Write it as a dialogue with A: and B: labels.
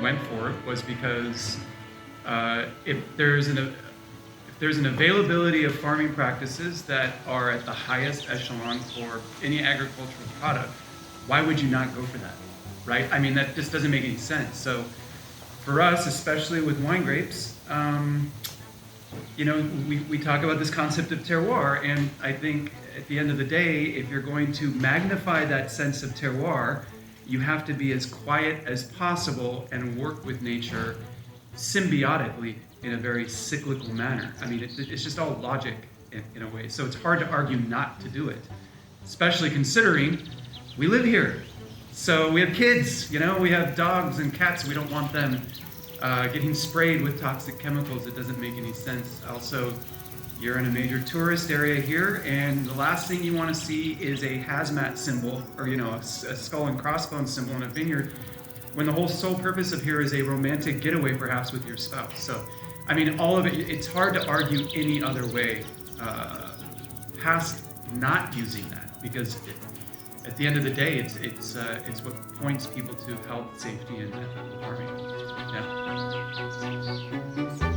A: went for was because if there's an availability of farming practices that are at the highest echelon for any agricultural product, why would you not go for that, right? I mean, that just doesn't make any sense. So for us, especially with wine grapes, we talk about this concept of terroir, and I think at the end of the day, if you're going to magnify that sense of terroir, you have to be as quiet as possible and work with nature symbiotically in a very cyclical manner. I mean, it's just all logic in a way. So it's hard to argue not to do it, especially considering we live here. So we have kids, we have dogs and cats. We don't want them getting sprayed with toxic chemicals. It doesn't make any sense. Also, you're in a major tourist area here, and the last thing you want to see is a hazmat symbol or, a skull and crossbones symbol in a vineyard when the whole sole purpose of here is a romantic getaway, perhaps with your spouse. So, I mean, all of it, it's hard to argue any other way past not using that, because at the end of the day, it's what points people to health, safety, and ethical farming. Yeah.